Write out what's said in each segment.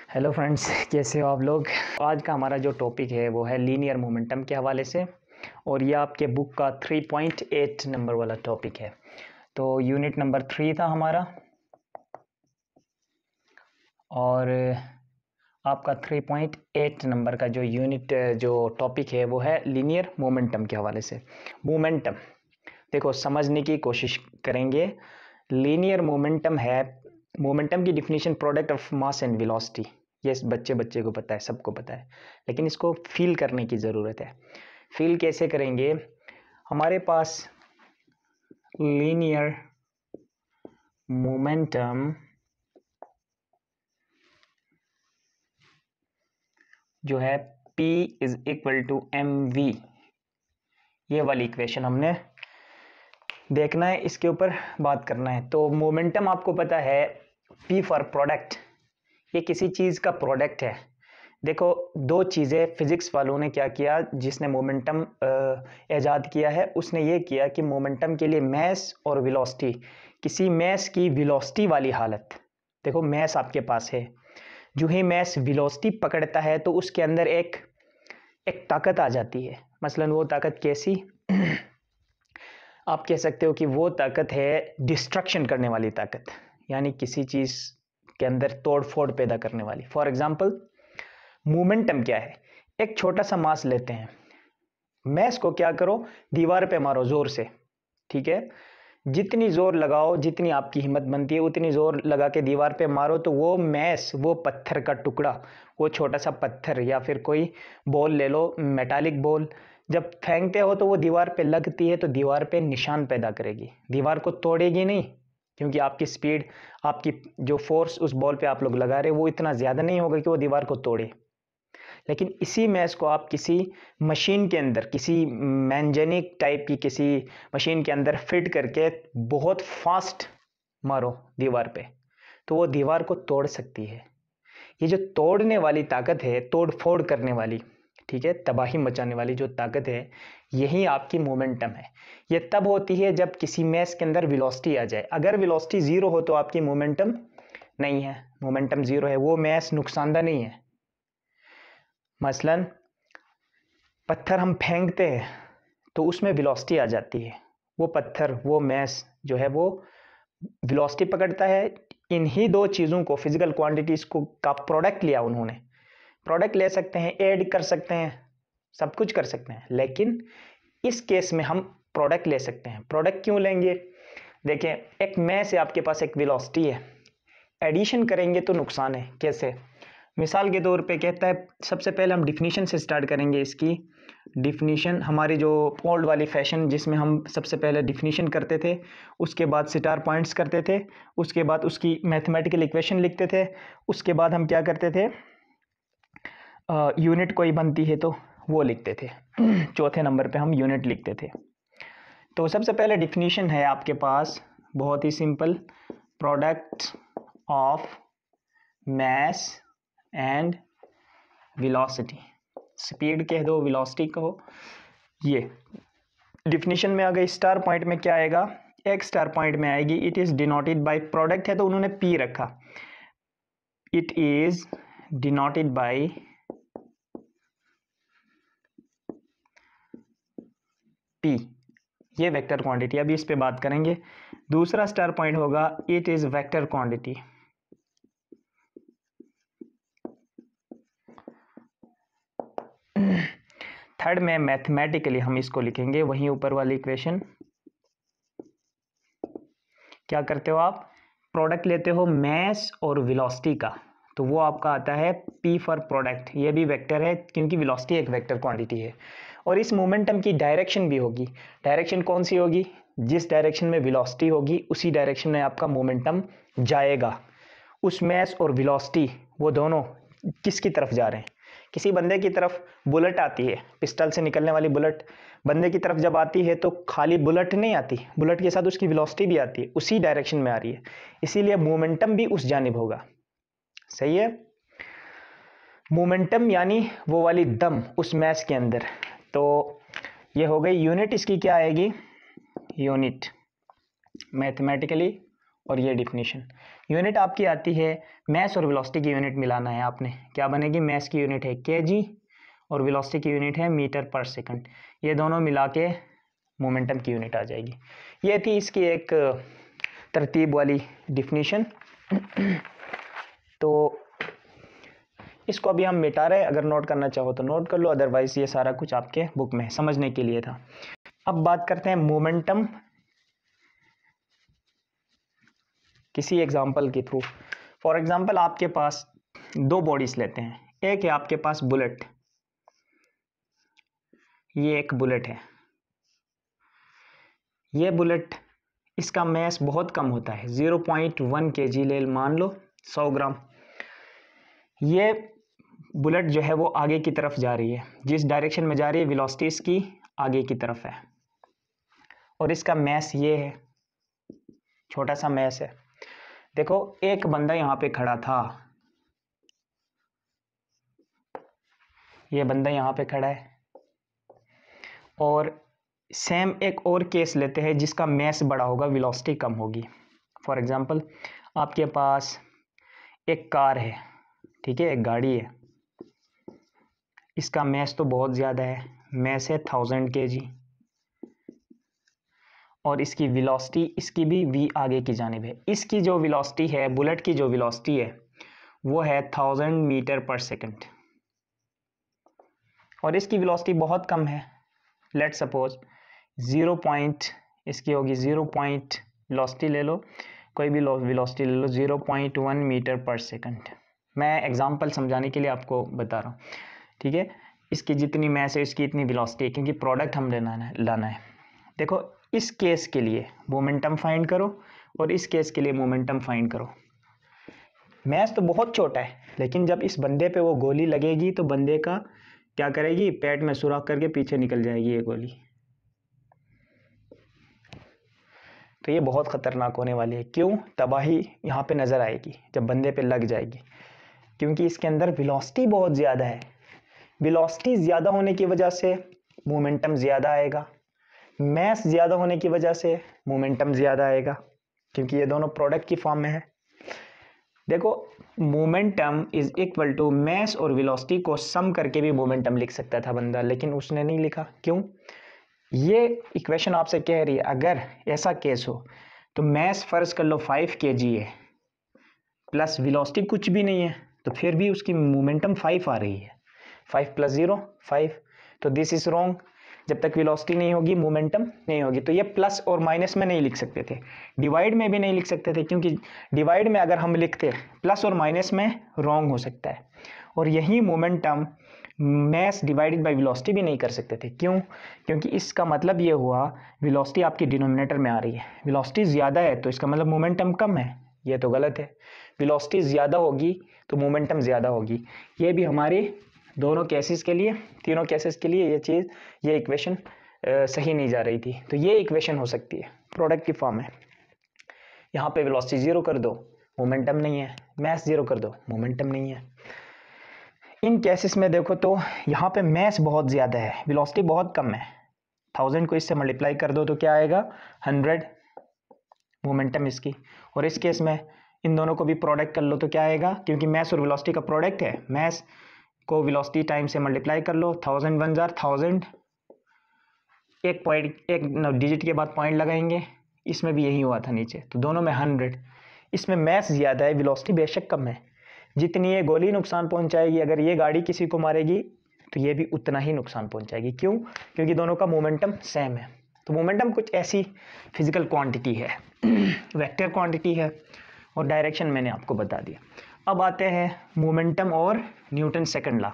Hello friends, कैसे हो आप लोग। आज का हमारा जो टॉपिक है वो है लीनियर मोमेंटम के हवाले से, और ये आपके बुक का 3.8 नंबर वाला टॉपिक है। तो यूनिट नंबर 3 था हमारा, और आपका 3.8 नंबर का जो यूनिट जो टॉपिक है वो है लीनियर मोमेंटम के हवाले से। मोमेंटम देखो, समझने की कोशिश करेंगे। लीनियर मोमेंटम है, मोमेंटम की definition product of mass and velocity. ये बच्चे को पता है, सबको पता है, लेकिन इसको फील करने की ज़रूरत है। फील कैसे करेंगे? हमारे पास लीनियर मोमेंटम जो है P = mv, ये वाली इक्वेशन हमने देखना है, इसके ऊपर बात करना है। तो मोमेंटम आपको पता है, P फॉर प्रोडक्ट, ये किसी चीज़ का प्रोडक्ट है। देखो, दो चीज़ें फिजिक्स वालों ने क्या किया, जिसने मोमेंटम ईजाद किया है उसने ये किया कि मोमेंटम के लिए मैस और वेलोसिटी, किसी मैस की वेलोसिटी वाली हालत। देखो, मैस आपके पास है, जो ही मैस वेलोसिटी पकड़ता है तो उसके अंदर एक ताकत आ जाती है। मसलन वो ताकत कैसी? आप कह सकते हो कि वो ताकत है डिस्ट्रक्शन करने वाली ताकत, यानी किसी चीज़ के अंदर तोड़ फोड़ पैदा करने वाली। फॉर एग्जाम्पल, मोमेंटम क्या है? एक छोटा सा मास लेते हैं, मैस को क्या करो, दीवार पे मारो जोर से, ठीक है। जितनी जोर लगाओ, जितनी आपकी हिम्मत बनती है उतनी जोर लगा के दीवार पे मारो, तो वो मैस, वो पत्थर का टुकड़ा, वो छोटा सा पत्थर या फिर कोई बॉल ले लो, मेटालिक बॉल, जब फेंकते हो तो वो दीवार पे लगती है तो दीवार पे निशान पैदा करेगी, दीवार को तोड़ेगी नहीं, क्योंकि आपकी स्पीड, आपकी जो फोर्स उस बॉल पे आप लोग लगा रहे हो वो इतना ज़्यादा नहीं होगा कि वो दीवार को तोड़े। लेकिन इसी मैस को आप किसी मशीन के अंदर, किसी मैंजेनिक टाइप की किसी मशीन के अंदर फिट करके बहुत फास्ट मारो दीवार पे, तो वो दीवार को तोड़ सकती है। ये जो तोड़ने वाली ताकत है, तोड़ फोड़ करने वाली, ठीक है, तबाही मचाने वाली जो ताकत है, यही आपकी मोमेंटम है। ये तब होती है जब किसी मैस के अंदर वेलोसिटी आ जाए। अगर वेलोसिटी ज़ीरो हो तो आपकी मोमेंटम नहीं है, मोमेंटम ज़ीरो है, वो मैस नुकसानदा नहीं है। मसलन पत्थर हम फेंकते हैं तो उसमें वेलोसिटी आ जाती है, वो पत्थर, वो मैस जो है वो वेलोसिटी पकड़ता है। इन्हीं दो चीज़ों को, फिजिकल क्वांटिटीज़ को का प्रोडक्ट लिया उन्होंने। प्रोडक्ट ले सकते हैं, ऐड कर सकते हैं, सब कुछ कर सकते हैं, लेकिन इस केस में हम प्रोडक्ट ले सकते हैं। प्रोडक्ट क्यों लेंगे? देखें, एक मैस है, आपके पास एक वेलोसिटी है, एडिशन करेंगे तो नुकसान है। कैसे? मिसाल के तौर पे कहता है, सबसे पहले हम डिफिनीशन से स्टार्ट करेंगे। इसकी डिफिनीशन हमारी जो ओल्ड वाली फैशन, जिसमें हम सबसे पहले डिफिनीशन करते थे, उसके बाद स्टार पॉइंट्स करते थे, उसके बाद उसकी मैथमेटिकल इक्वेशन लिखते थे, उसके बाद हम क्या करते थे, यूनिट कोई बनती है तो वो लिखते थे। चौथे नंबर पे हम यूनिट लिखते थे। तो सबसे पहले डिफिनीशन है आपके पास, बहुत ही simple, product of mass and velocity, speed कह दो, वेलोसिटी कहो। ये डिफिनीशन में आ गई। स्टार पॉइंट में क्या आएगा? एक स्टार पॉइंट में आएगी, it is denoted by, product है तो उन्होंने पी रखा, it is denoted by P, ये वेक्टर क्वांटिटी। अभी इस पे बात करेंगे। दूसरा स्टार पॉइंट होगा, it is vector quantity. Third में मैथमेटिकली हम इसको लिखेंगे, वहीं ऊपर वाली इक्वेशन। क्या करते हो आप? प्रोडक्ट लेते हो मैस और वेलोसिटी का, तो वो आपका आता है P फॉर प्रोडक्ट। ये भी वेक्टर है क्योंकि वेलोसिटी एक वेक्टर क्वांटिटी है। और इस मोमेंटम की डायरेक्शन भी होगी। डायरेक्शन कौन सी होगी? जिस डायरेक्शन में वेलोसिटी होगी उसी डायरेक्शन में आपका मोमेंटम जाएगा। उस मैस और वेलोसिटी, वो दोनों किसकी तरफ जा रहे हैं? किसी बंदे की तरफ बुलेट आती है, पिस्टल से निकलने वाली बुलेट बंदे की तरफ जब आती है तो खाली बुलेट नहीं आती, बुलेट के साथ उसकी वेलोसिटी भी आती है, उसी डायरेक्शन में आ रही है, इसीलिए मोमेंटम भी उस जानिब होगा। सही है? मोमेंटम यानी वो वाली दम उस मैस के अंदर। तो ये हो गई यूनिट। इसकी क्या आएगी? यूनिट मैथमेटिकली और ये डिफिनीशन। यूनिट आपकी आती है मास और वेलोसिटी की यूनिट मिलाना है आपने, क्या बनेगी, मास की यूनिट है केजी और वेलोसिटी की यूनिट है मीटर पर सेकंड, ये दोनों मिला के मोमेंटम की यूनिट आ जाएगी। ये थी इसकी एक तरतीब वाली डिफिनीशन। तो इसको अभी हम मिटा रहे हैं, अगर नोट करना चाहो तो नोट कर लो, अदरवाइज ये सारा कुछ आपके बुक में समझने के लिए था। अब बात करते हैं मोमेंटम किसी एग्जांपल के थ्रू। फॉर एग्जांपल आपके पास दो बॉडीज लेते हैं, एक है आपके पास बुलेट, ये एक बुलेट है, ये बुलेट इसका मास बहुत कम होता है, 0.1 kg ले मान लो, 100 ग्राम। ये बुलेट जो है वो आगे की तरफ जा रही है, जिस डायरेक्शन में जा रही है वेलोसिटी इसकी आगे की तरफ है, और इसका मास ये है, छोटा सा मास है। देखो एक बंदा यहाँ पे खड़ा था, ये बंदा यहाँ पे खड़ा है, और सेम एक और केस लेते हैं जिसका मास बड़ा होगा, वेलोसिटी कम होगी। फॉर एग्जांपल आपके पास एक कार है, ठीक है, एक गाड़ी है, इसका मास तो बहुत ज़्यादा है, मास है 1000 kg, और इसकी वेलोसिटी इसकी भी v आगे की जानिब है। इसकी जो वेलोसिटी है, बुलेट की जो वेलोसिटी है वो है 1000 मीटर पर सेकंड, और इसकी वेलोसिटी बहुत कम है, लेट सपोज 0. इसकी होगी 0. वेलोसिटी ले लो, कोई भी वेलोसिटी ले लो, 0.1 मीटर पर सेकंड। मैं एग्जांपल समझाने के लिए आपको बता रहा हूँ, ठीक है। इसकी जितनी मास है इसकी इतनी वेलोसिटी है, क्योंकि प्रोडक्ट हम लाना है। देखो इस केस के लिए मोमेंटम फाइंड करो और इस केस के लिए मोमेंटम फाइंड करो। मास तो बहुत छोटा है, लेकिन जब इस बंदे पे वो गोली लगेगी तो बंदे का क्या करेगी, पेट में सुराख करके पीछे निकल जाएगी ये गोली। तो ये बहुत ख़तरनाक होने वाली है। क्यों? तबाही यहाँ पे नज़र आएगी जब बंदे पे लग जाएगी, क्योंकि इसके अंदर वेलोसिटी बहुत ज़्यादा है। वेलोसिटी ज़्यादा होने की वजह से मोमेंटम ज़्यादा आएगा, मास ज़्यादा होने की वजह से मोमेंटम ज़्यादा आएगा, क्योंकि ये दोनों प्रोडक्ट की फॉर्म में है। देखो momentum is equal to mass और वेलोसिटी को सम करके भी मोमेंटम लिख सकता था बंदा, लेकिन उसने नहीं लिखा। क्यों? ये इक्वेशन आपसे कह रही है अगर ऐसा केस हो तो मास फर्ज कर लो 5 kg है प्लस वेलोसिटी कुछ भी नहीं है, तो फिर भी उसकी मोमेंटम 5 आ रही है, 5 + 0 5। तो दिस इज रॉन्ग, जब तक वेलोसिटी नहीं होगी मोमेंटम नहीं होगी। तो ये प्लस और माइनस में नहीं लिख सकते थे, डिवाइड में भी नहीं लिख सकते थे, क्योंकि डिवाइड में अगर हम लिखते प्लस और माइनस में रॉन्ग हो सकता है। और यही momentum mass divided by velocity भी नहीं कर सकते थे। क्यों? क्योंकि इसका मतलब ये हुआ वेलोसिटी आपकी डिनोमिनेटर में आ रही है, वेलोसिटी ज़्यादा है तो इसका मतलब मोमेंटम कम है, ये तो गलत है। वेलोसिटी ज़्यादा होगी तो मोमेंटम ज़्यादा होगी। ये भी हमारे दोनों केसेस के लिए, तीनों केसेस के लिए ये इक्वेशन सही नहीं जा रही थी। तो ये इक्वेशन हो सकती है, प्रोडक्ट की फॉर्म है। यहाँ पे वेलोसिटी 0 कर दो, मोमेंटम नहीं है, मास 0 कर दो, मोमेंटम नहीं है। इन केसेस में देखो तो यहाँ पे मास बहुत ज़्यादा है, वेलोसिटी बहुत कम है, 1000 को इससे मल्टीप्लाई कर दो तो क्या आएगा, 100 मोमेंटम इसकी। और इस केस में इन दोनों को भी प्रोडक्ट कर लो तो क्या आएगा, क्योंकि मास और वेलोसिटी का प्रोडक्ट है, मास को वेलोसिटी टाइम से मल्टीप्लाई कर लो, 1000 1 जार 1000, एक डिजिट के बाद पॉइंट लगाएंगे, इसमें भी यही हुआ था नीचे, तो दोनों में 100। इसमें मास ज़्यादा है, वेलोसिटी बेशक कम है। जितनी ये गोली नुकसान पहुंचाएगी, अगर ये गाड़ी किसी को मारेगी तो ये भी उतना ही नुकसान पहुंचाएगी। क्यों? क्योंकि दोनों का मोमेंटम सेम है। तो मोमेंटम कुछ ऐसी फिजिकल क्वांटिटी है, वेक्टर क्वांटिटी है, और डायरेक्शन मैंने आपको बता दिया। अब आते हैं मोमेंटम और Newton second law.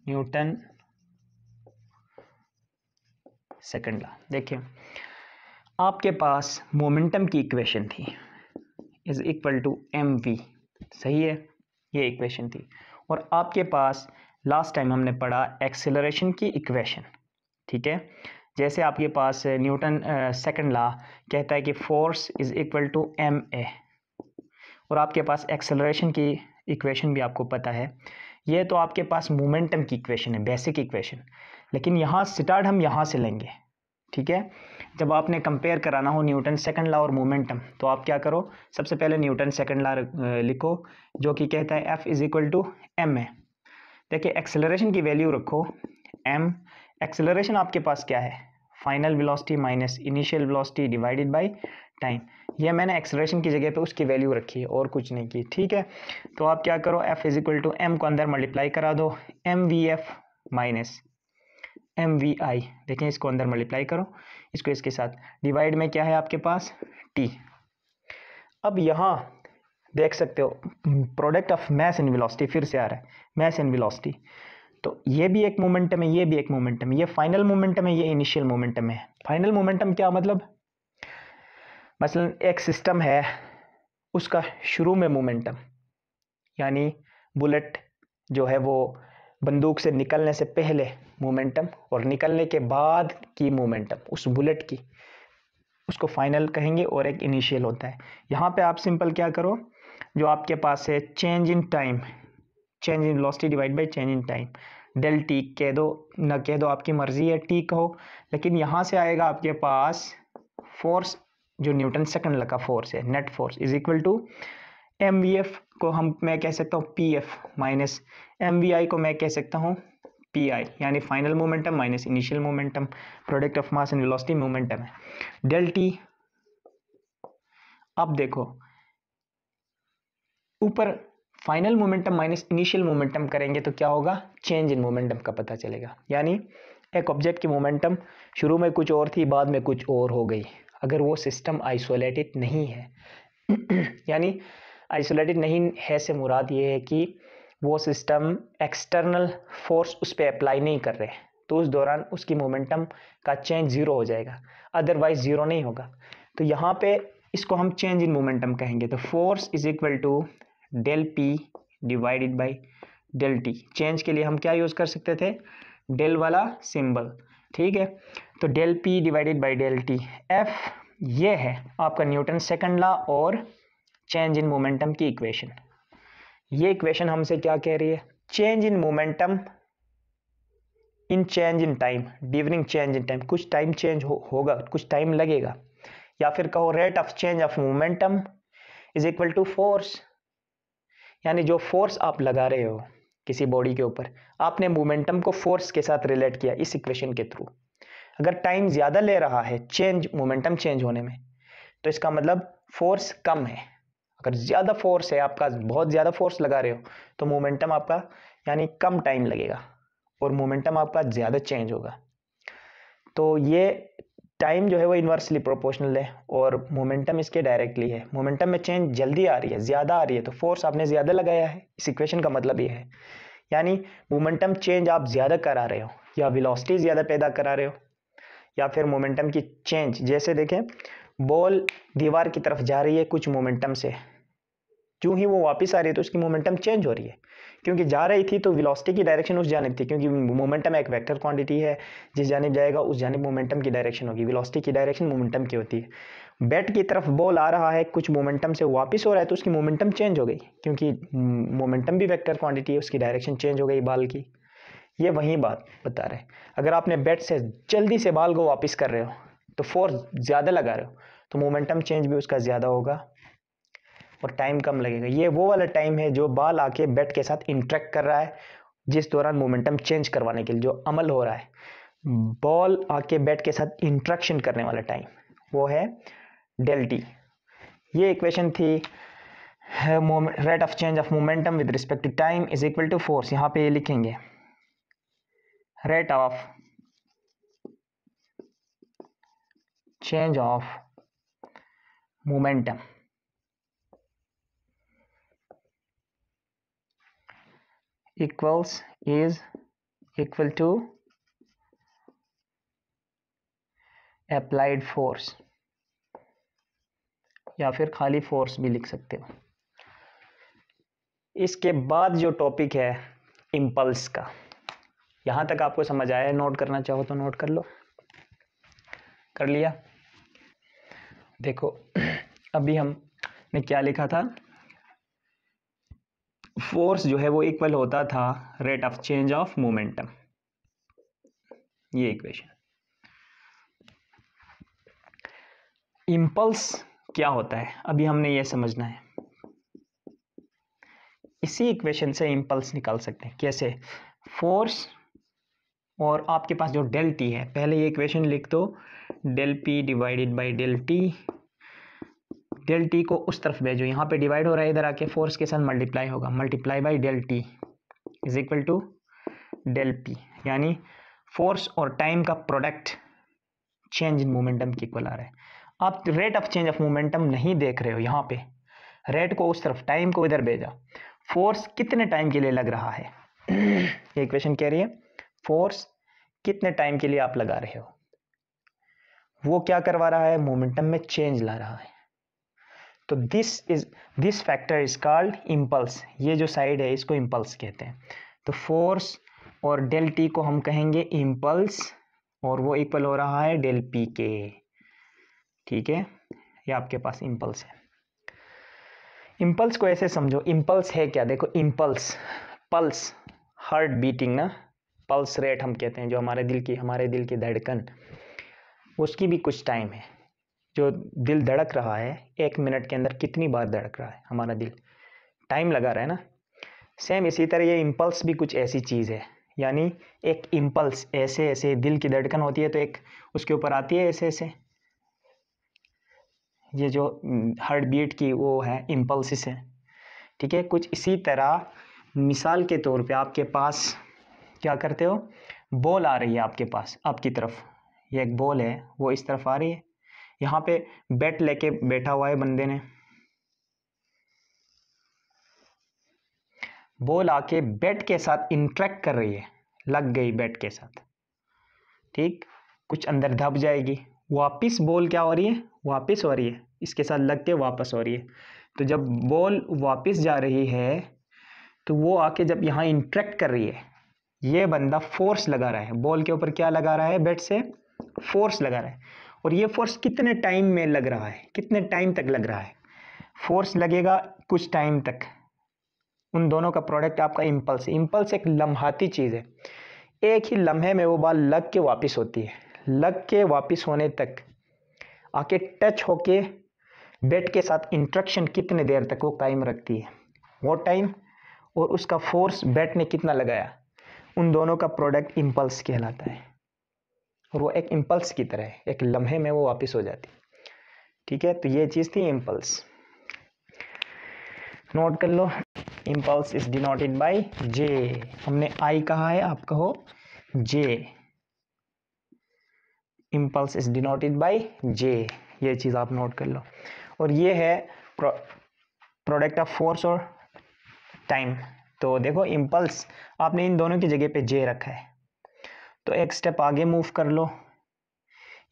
Newton second law देखिए, आपके पास मोमेंटम की इक्वेशन थी, इज इक्वल टू mv, सही है, ये इक्वेशन थी। और आपके पास लास्ट टाइम हमने पढ़ा एक्सेलरेशन की इक्वेशन, ठीक है। जैसे आपके पास न्यूटन सेकंड लॉ कहता है कि force is equal to ma, और आपके पास एक्सेलरेशन की इक्वेशन भी आपको पता है। ये तो आपके पास मोमेंटम की इक्वेशन है, बेसिक इक्वेशन। लेकिन यहाँ स्टार्ट हम यहाँ से लेंगे, ठीक है। जब आपने कंपेयर कराना हो न्यूटन सेकंड लॉ और मोमेंटम, तो आप क्या करो, सबसे पहले न्यूटन सेकंड लॉ लिखो, जो कि कहता है F is equal to M है। देखिए एक्सेलरेशन की वैल्यू रखो m, एक्सेलरेशन आपके पास क्या है, final velocity minus initial velocity divided by time. ये मैंने एक्सेलरेशन की जगह पे उसकी वैल्यू रखी है और कुछ नहीं की, ठीक है। तो आप क्या करो, F is equal to M को अंदर मल्टीप्लाई करा दो, M V F minus M V I, देखें इसको अंदर मल्टीप्लाई करो, इसको इसके साथ डिवाइड में क्या है आपके पास t। अब यहाँ देख सकते हो product of mass and velocity फिर से आ रहा है, मास एंड वेलोसिटी। तो ये भी एक मोमेंटम है, ये भी एक मोमेंटम है, ये फाइनल मोमेंटम है, ये इनिशियल मोमेंटम है। फाइनल मोमेंटम क्या मतलब, मसलन एक सिस्टम है, उसका शुरू में मोमेंटम, यानी बुलेट जो है वो बंदूक से निकलने से पहले मोमेंटम, और निकलने के बाद की मोमेंटम उस बुलेट की, उसको फाइनल कहेंगे, और एक इनिशियल होता है। यहाँ पे आप सिंपल क्या करो, जो आपके पास है change in time, change in velocity divide by change in time, del T कह दो ना कह दो आपकी मर्जी है, टी कहो, लेकिन यहाँ से आएगा आपके पास फोर्स, जो न्यूटन सेकंड लॉ का फोर्स है, net force is equal to M V F को मैं कह सकता हूँ P F minus M V I को मैं कह सकता हूँ पी आई, यानी final momentum minus initial momentum, product of mass and velocity momentum है, डेल टी। अब देखो ऊपर final momentum minus initial momentum करेंगे तो क्या होगा, चेंज इन मोमेंटम का पता चलेगा। यानी एक ऑब्जेक्ट की मोमेंटम शुरू में कुछ और थी, बाद में कुछ और हो गई, अगर वो सिस्टम आइसोलेटेड नहीं है यानी आइसोलेटेड नहीं है से मुराद ये है कि वो सिस्टम एक्सटर्नल फोर्स उस पर अप्लाई नहीं कर रहे, तो उस दौरान उसकी मोमेंटम का चेंज ज़ीरो हो जाएगा, अदरवाइज ज़ीरो नहीं होगा। तो यहाँ पे इसको हम चेंज इन मोमेंटम कहेंगे। तो force is equal to del P divided by del T. Change के लिए हम क्या यूज़ कर सकते थे, डेल वाला सिंबल, ठीक है। तो del P divided by del T, F ये है आपका न्यूटन सेकंड लॉ और चेंज इन मोमेंटम की इक्वेशन। ये इक्वेशन हमसे क्या कह रही है, change in momentum in change in time, during change in time, कुछ टाइम चेंज होगा, कुछ टाइम लगेगा, या फिर कहो rate of change of momentum is equal to force, यानी जो फोर्स आप लगा रहे हो किसी बॉडी के ऊपर, आपने मोमेंटम को फोर्स के साथ रिलेट किया इस इक्वेशन के थ्रू। अगर टाइम ज़्यादा ले रहा है चेंज मोमेंटम चेंज होने में, तो इसका मतलब फोर्स कम है। अगर ज़्यादा फोर्स है आपका, बहुत ज़्यादा फोर्स लगा रहे हो, तो मोमेंटम आपका यानी कम टाइम लगेगा और मोमेंटम आपका ज़्यादा चेंज होगा। तो ये टाइम जो है वो इन्वर्सली प्रोपोर्शनल है और मोमेंटम इसके डायरेक्टली है। मोमेंटम में चेंज जल्दी आ रही है, ज़्यादा आ रही है, तो फोर्स आपने ज़्यादा लगाया है। इस इक्वेशन का मतलब ये है, यानी मोमेंटम चेंज आप ज़्यादा करा रहे हो, या वेलोसिटी ज़्यादा पैदा करा रहे हो, या फिर मोमेंटम की चेंज, जैसे देखें बॉल दीवार की तरफ जा रही है कुछ मोमेंटम से, जो ही वो वापस आ रही है तो उसकी मोमेंटम चेंज हो रही है, क्योंकि जा रही थी तो वेलोसिटी की डायरेक्शन उस जानिब थी, क्योंकि मोमेंटम एक वेक्टर क्वांटिटी है, जिस जानिब जाएगा उस जानिब मोमेंटम की डायरेक्शन होगी, वेलोसिटी की डायरेक्शन मोमेंटम की होती है। बैट की तरफ बॉल आ रहा है, कुछ मोमेंटम से वापस हो रहा है, तो उसकी मोमेंटम चेंज हो गई, क्योंकि मोमेंटम भी वेक्टर क्वांटिटी है, उसकी डायरेक्शन चेंज हो गई बाल की। ये वही बात बता रहे हैं। अगर आपने बैट से जल्दी से बाल को वापस कर रहे हो तो फोर्स ज़्यादा लगा रहे हो, तो मोमेंटम चेंज भी उसका ज़्यादा होगा और टाइम कम लगेगा। ये वो वाला टाइम है जो बाल आके बैट के साथ इंटरेक्ट कर रहा है, जिस दौरान मोमेंटम चेंज करवाने के लिए जो अमल हो रहा है, बॉल आके बैट के साथ इंट्रैक्शन करने वाला टाइम, वो है डेल टी। ये इक्वेशन थी, rate of change of momentum with respect to time is equal to force. यहाँ पे ये लिखेंगे rate of change of momentum is equal to applied force, या फिर खाली फोर्स भी लिख सकते हो। इसके बाद जो टॉपिक है इम्पल्स का, यहां तक आपको समझ आया है? नोट करना चाहो तो नोट कर लो। कर लिया? देखो अभी हमने क्या लिखा था, फोर्स जो है वो इक्वल होता था rate of change of momentum. ये इक्वेशन। इम्पल्स क्या होता है अभी हमने ये समझना है। इसी इक्वेशन से इम्पल्स निकाल सकते हैं। कैसे? फोर्स और आपके पास जो डेल टी है, पहले ये इक्वेशन लिख दो, del P divided by del T. Del T को उस तरफ भेजो, यहाँ पे डिवाइड हो रहा है, इधर आके फोर्स के साथ मल्टीप्लाई होगा, multiply by del T is equal to del P. यानी फोर्स और टाइम का प्रोडक्ट चेंज इन मोमेंटम के इक्वल आ रहा है। आप rate of change of momentum नहीं देख रहे हो, यहाँ पे रेट को उस तरफ, टाइम को इधर भेजा। फोर्स कितने टाइम के लिए लग रहा है ये इक्वेशन कह रही है फोर्स कितने टाइम के लिए आप लगा रहे हो, वो क्या करवा रहा है, मोमेंटम में चेंज ला रहा है। तो this factor is called impulse. ये जो साइड है इसको इम्पल्स कहते हैं। तो फोर्स और डेल टी को हम कहेंगे इम्पल्स, और वो इक्वल हो रहा है डेल पी के। ठीक है, ये आपके पास इम्पल्स है। इम्पल्स को ऐसे समझो, इम्पल्स है क्या, देखो इम्पल्स, पल्स, हार्ट बीटिंग ना, पल्स रेट हम कहते हैं, जो हमारे दिल की धड़कन, उसकी भी कुछ टाइम है। जो दिल धड़क रहा है 1 मिनट के अंदर कितनी बार धड़क रहा है हमारा दिल, टाइम लगा रहा है ना। सेम इसी तरह ये इम्पल्स भी कुछ ऐसी चीज़ है। यानी एक इम्पल्स ऐसे ऐसे दिल की धड़कन होती है, तो एक उसके ऊपर आती है ऐसे ऐसे, ये जो हार्ट बीट की वो है इम्पल्सिस है। ठीक है, कुछ इसी तरह मिसाल के तौर पे आपके पास क्या करते हो, बॉल आ रही है आपके पास, आपकी तरफ, ये एक बॉल है वो इस तरफ आ रही है, यहाँ पे बैट लेके बैठा हुआ है बंदे ने, बॉल आके बैट के साथ इंटरेक्ट कर रही है, लग गई बैट के साथ, ठीक, कुछ अंदर दब जाएगी, वापिस बॉल क्या हो रही है, वापिस हो रही है, इसके साथ लग के वापस हो रही है। तो जब बॉल वापिस जा रही है तो वो आके जब यहाँ इंटरेक्ट कर रही है, ये बंदा फोर्स लगा रहा है बॉल के ऊपर, क्या लगा रहा है, बैट से फोर्स लगा रहा है। और ये फोर्स कितने टाइम में लग रहा है, कितने टाइम तक लग रहा है, फोर्स लगेगा कुछ टाइम तक। उन दोनों का प्रोडक्ट आपका इम्पल्स। इम्पल्स एक लम्हाती चीज़ है, एक ही लम्हे में वो बाल लग के वापस होती है, लग के वापस होने तक, आके टच होके बैट के साथ इंट्रैक्शन कितने देर तक वो कायम रखती है, वो टाइम, और उसका फोर्स बैट ने कितना लगाया, उन दोनों का प्रोडक्ट इम्पल्स कहलाता है। और वो एक इम्पल्स की तरह है, एक लम्हे में वो वापस हो जाती है। ठीक है, तो ये चीज़ थी इम्पल्स, नोट कर लो। Impulse is denoted by J, हमने आई कहा है, आप कहो जे। Impulse is denoted by J, ये चीज़ आप नोट कर लो। और ये है प्रोडक्ट ऑफ फोर्स और टाइम। तो देखो इम्पल्स आपने इन दोनों की जगह पे जे रखा है, तो एक स्टेप आगे मूव कर लो,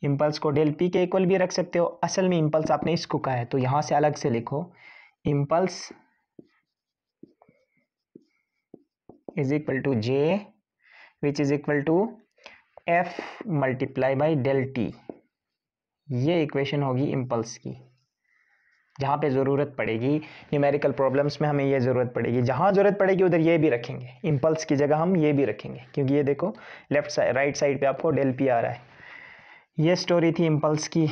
इम्पल्स को डेल पी के इक्वल भी रख सकते हो। असल में इम्पल्स आपने इसको कहा है, तो यहाँ से अलग से लिखो, impulse is equal to J which is equal to F multiply by del T. ये इक्वेशन होगी इम्पल्स की। जहाँ पे ज़रूरत पड़ेगी न्यूमेरिकल प्रॉब्लम्स में हमें ये ज़रूरत पड़ेगी, जहाँ ज़रूरत पड़ेगी उधर ये भी रखेंगे, इम्पल्स की जगह हम ये भी रखेंगे, क्योंकि ये देखो लेफ्ट साइड राइट साइड पे आपको डेल पी आ रहा है। ये स्टोरी थी इम्पल्स की।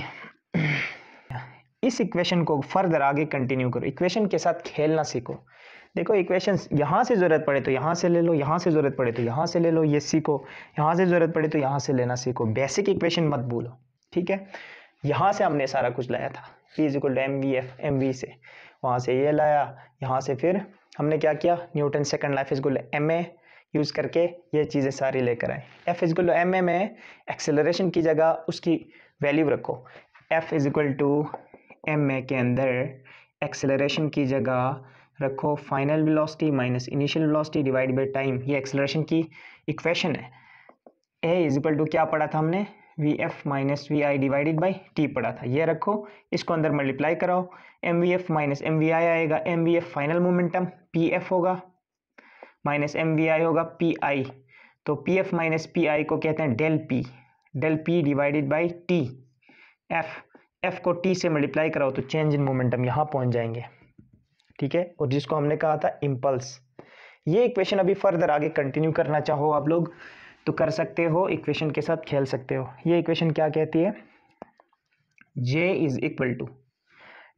इस इक्वेशन को फर्दर आगे कंटिन्यू करो, इक्वेशन के साथ खेलना सीखो। देखो इक्वेशंस यहाँ से ज़रूरत पड़े तो यहाँ से ले लो, यहाँ से ज़रूरत पड़े तो यहाँ से ले लो, ये सीखो, यहाँ से ज़रूरत पड़े तो यहाँ से लेना सीखो। बेसिक इक्वेशन मत भूलो, ठीक है। यहाँ से हमने सारा कुछ लाया था, P equal to M V F, M V से वहाँ से ये लाया, यहाँ से फिर हमने क्या किया, Newton second law equal to M A use करके ये चीज़ें सारी लेकर आए। F equal to M A में एक्सेलरेशन की जगह उसकी वैल्यू रखो, F equal to M A के अंदर एक्सेलरेशन की जगह रखो final velocity minus initial velocity divide by time. ये एक्सेलरेशन की इक्वेशन है। A इज इक्वल टू क्या पढ़ा था हमने, V F minus V I divided by T पढ़ा था, ये रखो, इसको अंदर मल्टीप्लाई कराओ, M V F minus M V I आएगा, M V F final momentum P F होगा माइनस एम वी आई होगा पी आई, तो P F minus P I को कहते हैं del P divided by T. F को T से multiply कराओ तो चेंज इन मोमेंटम यहाँ पहुँच जाएंगे, ठीक है। और जिसको हमने कहा था इम्पल्स, ये इक्वेशन अभी फर्दर आगे कंटिन्यू करना चाहो आप लोग तो कर सकते हो, इक्वेशन के साथ खेल सकते हो। ये इक्वेशन क्या कहती है, J is equal to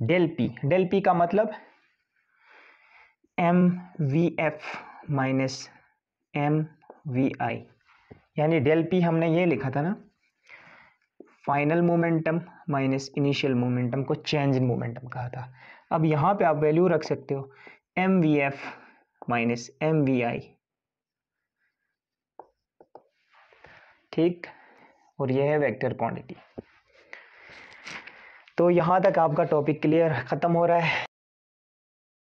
del P का मतलब M V F minus M V I, यानी डेल पी हमने ये लिखा था ना, final momentum minus initial momentum को चेंज इन मोमेंटम कहा था। अब यहाँ पे आप वैल्यू रख सकते हो M V F minus M V I, ठीक, और यह है वेक्टर क्वांटिटी। तो यहाँ तक आपका टॉपिक क्लियर खत्म हो रहा है।